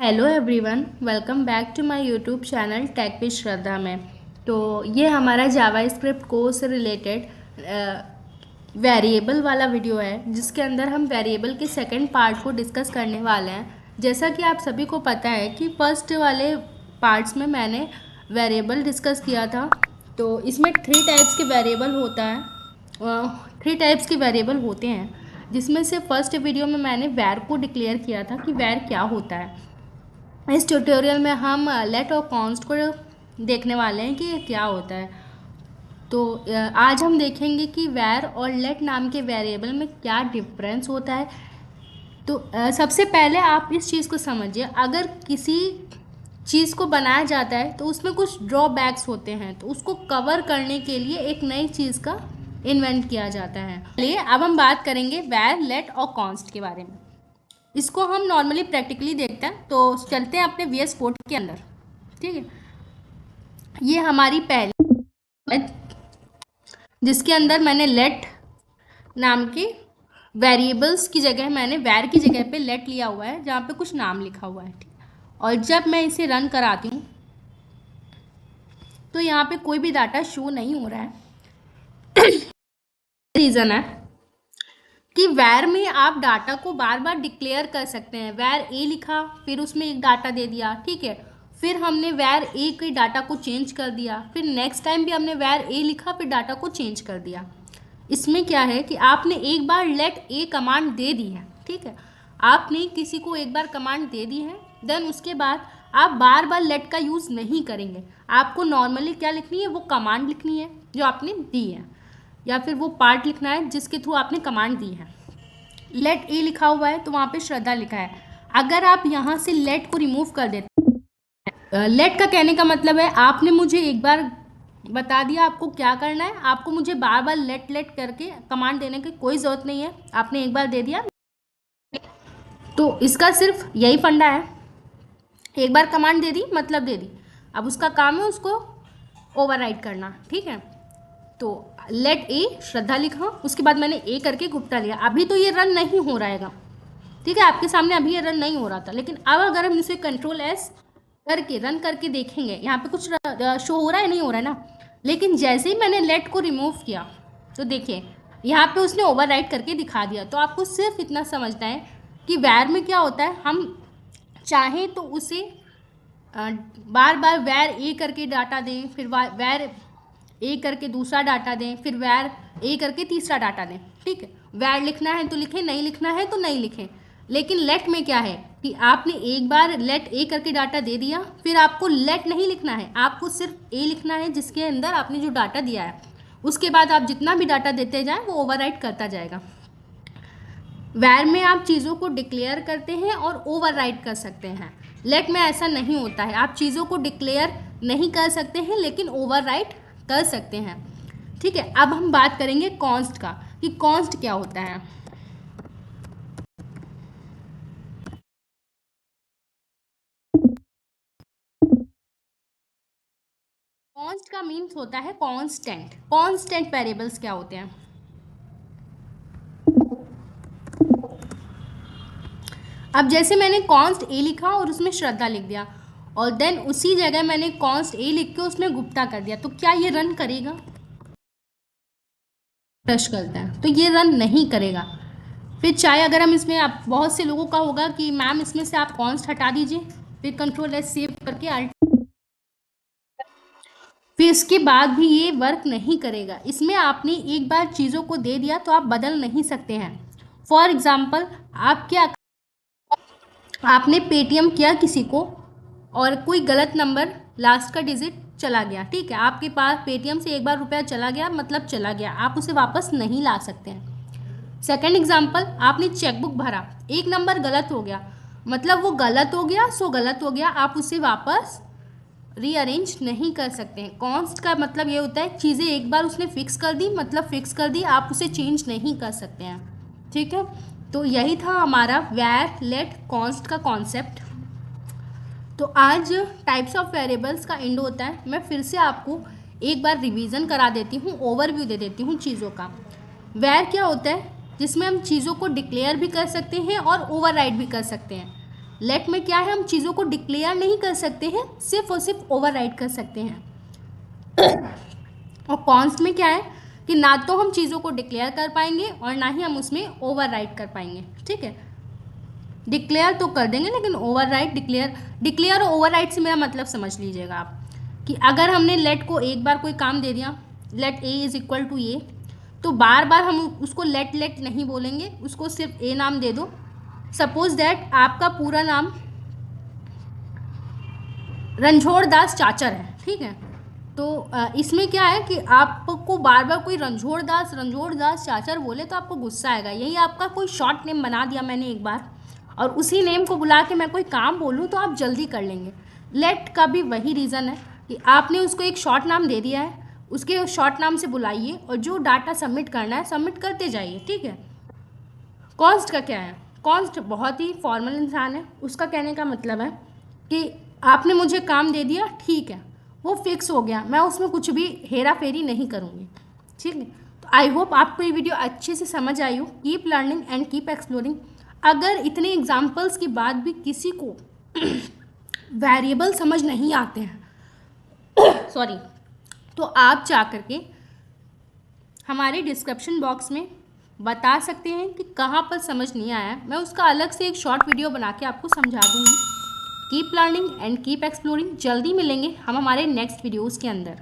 Hello everyone, welcome back to my YouTube channel tech with Shraddha में। तो ये हमारा जावा स्क्रिप्ट कोर्स से रिलेटेड वेरिएबल वाला वीडियो है, जिसके अंदर हम वेरिएबल के सेकंड पार्ट को डिस्कस करने वाले हैं। जैसा कि आप सभी को पता है कि फर्स्ट वाले पार्ट्स में मैंने वेरिएबल डिस्कस किया था। तो इसमें थ्री टाइप्स के वेरिएबल होते हैं, जिसमें से फर्स्ट वीडियो में मैंने वैर को डिक्लेयर किया था कि वैर क्या होता है। इस ट्यूटोरियल में हम लेट और कॉन्स्ट को देखने वाले हैं कि ये क्या होता है। तो आज हम देखेंगे कि वैर और लेट नाम के वेरिएबल में क्या डिफरेंस होता है। तो सबसे पहले आप इस चीज़ को समझिए, अगर किसी चीज़ को बनाया जाता है तो उसमें कुछ ड्रॉबैक्स होते हैं, तो उसको कवर करने के लिए एक नई चीज़ का इन्वेंट किया जाता है। चलिए अब हम बात करेंगे वैर, लेट और कॉन्स्ट के बारे में। इसको हम नॉर्मली प्रैक्टिकली देखते हैं। तो चलते हैं अपने VS कोड के अंदर। ठीक है, ये हमारी पहली है, जिसके अंदर मैंने लेट नाम के वेरिएबल्स की जगह मैंने वैर की जगह पे लेट लिया हुआ है, जहाँ पे कुछ नाम लिखा हुआ है। ठीक, और जब मैं इसे रन कराती हूँ तो यहाँ पे कोई भी डाटा शो नहीं हो रहा है। रीज़न है कि वैर में आप डाटा को बार बार डिक्लेयर कर सकते हैं। वैर ए लिखा, फिर उसमें एक डाटा दे दिया, ठीक है, फिर हमने वैर ए के डाटा को चेंज कर दिया, फिर नेक्स्ट टाइम भी हमने वैर ए लिखा, फिर डाटा को चेंज कर दिया। इसमें क्या है कि आपने एक बार लेट ए कमांड दे दी है, ठीक है, आपने किसी को एक बार कमांड दे दी है, देन उसके बाद आप बार बार लेट का यूज़ नहीं करेंगे। आपको नॉर्मली क्या लिखनी है, वो कमांड लिखनी है जो आपने दी है, या फिर वो पार्ट लिखना है जिसके थ्रू आपने कमांड दी है। लेट ए लिखा हुआ है तो वहाँ पे श्रद्धा लिखा है। अगर आप यहाँ से लेट को रिमूव कर देते, लेट का कहने का मतलब है आपने मुझे एक बार बता दिया आपको क्या करना है, आपको मुझे बार बार लेट लेट करके कमांड देने की कोई ज़रूरत नहीं है, आपने एक बार दे दिया। तो इसका सिर्फ यही फंडा है, एक बार कमांड दे दी मतलब दे दी, अब उसका काम है उसको ओवरराइड करना। ठीक है, तो लेट ए श्रद्धा लिखा, उसके बाद मैंने ए करके गुप्ता लिया। अभी तो ये रन नहीं हो रहेगा, ठीक है, आपके सामने अभी ये रन नहीं हो रहा था, लेकिन अब अगर हम इसे Ctrl+S करके रन करके देखेंगे, यहाँ पे कुछ शो हो रहा है, नहीं हो रहा है ना। लेकिन जैसे ही मैंने लेट को रिमूव किया तो देखिए यहाँ पे उसने ओवरराइड करके दिखा दिया। तो आपको सिर्फ इतना समझना है कि वैर में क्या होता है, हम चाहें तो उसे बार बार वैर ए करके डाटा दें, फिर वैर ए करके दूसरा डाटा दें, फिर वैर ए करके तीसरा डाटा दें। ठीक है, वैर लिखना है तो लिखें, नहीं लिखना है तो नहीं लिखें। लेकिन लेट में क्या है कि आपने एक बार लेट ए करके डाटा दे दिया, फिर आपको लेट नहीं लिखना है, आपको सिर्फ ए लिखना है जिसके अंदर आपने जो डाटा दिया है। उसके बाद आप जितना भी डाटा देते जाएं वो ओवरराइड करता जाएगा। वैर में आप चीज़ों को डिक्लेयर करते हैं और ओवरराइड कर सकते हैं। लेट में ऐसा नहीं होता है, आप चीज़ों को डिक्लेयर नहीं कर सकते हैं लेकिन ओवरराइड कर सकते हैं। ठीक है, अब हम बात करेंगे कॉन्स्ट का कि कॉन्स्ट क्या होता है। कॉन्स्ट का मीन्स होता है कांस्टेंट। कांस्टेंट वेरिएबल्स क्या होते हैं, अब जैसे मैंने कॉन्स्ट ए लिखा और उसमें श्रद्धा लिख दिया, और देन उसी जगह मैंने कॉन्स्ट ए लिख के उसमें गुप्ता कर दिया, तो क्या ये रन करेगा? रश करता है तो ये रन नहीं करेगा। फिर चाहे अगर हम इसमें, आप बहुत से लोगों का होगा कि मैम इसमें से आप कॉन्स्ट हटा दीजिए, फिर Ctrl+S सेव करके अल्ट, फिर इसके बाद भी ये वर्क नहीं करेगा। इसमें आपने एक बार चीज़ों को दे दिया तो आप बदल नहीं सकते हैं। फॉर एग्जाम्पल, आप क्या, आपने पेटीएम किया किसी को और कोई गलत नंबर लास्ट का डिजिट चला गया, ठीक है, आपके पास पेटीएम से एक बार रुपया चला गया मतलब चला गया, आप उसे वापस नहीं ला सकते हैं। सेकंड एग्जांपल, आपने चेकबुक भरा, एक नंबर गलत हो गया मतलब वो गलत हो गया, सो गलत हो गया, आप उसे वापस रीअरेंज नहीं कर सकते हैं। कॉन्स्ट का मतलब ये होता है चीज़ें एक बार उसने फिक्स कर दी मतलब फिक्स कर दी, आप उसे चेंज नहीं कर सकते हैं। ठीक है, तो यही था हमारा वैर, लेट, कॉन्स्ट का कॉन्सेप्ट। तो आज टाइप्स ऑफ वेरिएबल्स का एंड होता है। मैं फिर से आपको एक बार रिवीजन करा देती हूँ, ओवरव्यू दे देती हूँ चीज़ों का। वैर क्या होता है, जिसमें हम चीज़ों को डिक्लेयर भी कर सकते हैं और ओवरराइड भी कर सकते हैं। लेट में क्या है, हम चीज़ों को डिक्लेयर नहीं कर सकते हैं, सिर्फ और सिर्फ ओवरराइड कर सकते हैं। और कॉन्स्ट में क्या है कि ना तो हम चीज़ों को डिक्लेयर कर पाएंगे और ना ही हम उसमें ओवरराइड कर पाएंगे। ठीक है, डिक्लेयर तो कर देंगे लेकिन ओवरराइड, डिक्लेयर और ओवरराइड से मेरा मतलब समझ लीजिएगा आप, कि अगर हमने लेट को एक बार कोई काम दे दिया, let a is equal to a, तो बार बार हम उसको लेट नहीं बोलेंगे, उसको सिर्फ ए नाम दे दो। सपोज दैट आपका पूरा नाम रणछोड़ दास चाचर है, ठीक है, तो इसमें क्या है कि आपको बार बार कोई रणछोड़ दास चाचर बोले तो आपको गुस्सा आएगा। यही आपका कोई शॉर्ट नेम बना दिया मैंने एक बार, और उसी नेम को बुला के मैं कोई काम बोलूँ तो आप जल्दी कर लेंगे। लेट का भी वही रीज़न है कि आपने उसको एक शॉर्ट नाम दे दिया है, उसके शॉर्ट नाम से बुलाइए और जो डाटा सबमिट करना है सबमिट करते जाइए। ठीक है, कॉन्स्ट का क्या है, कॉन्स्ट बहुत ही फॉर्मल इंसान है, उसका कहने का मतलब है कि आपने मुझे काम दे दिया, ठीक है, वो फिक्स हो गया, मैं उसमें कुछ भी हेरा फेरी नहीं करूँगी। ठीक है, तो आई होप आपको ये वीडियो अच्छे से समझ आई हो। Keep learning and keep exploring. अगर इतने एग्जाम्पल्स के बाद भी किसी को वेरिएबल समझ नहीं आते हैं सॉरी, तो आप जा करके हमारे डिस्क्रिप्शन बॉक्स में बता सकते हैं कि कहाँ पर समझ नहीं आया, मैं उसका अलग से एक शॉर्ट वीडियो बना के आपको समझा दूँगी। Keep learning and keep exploring. जल्दी मिलेंगे हम हमारे नेक्स्ट वीडियोज़ के अंदर।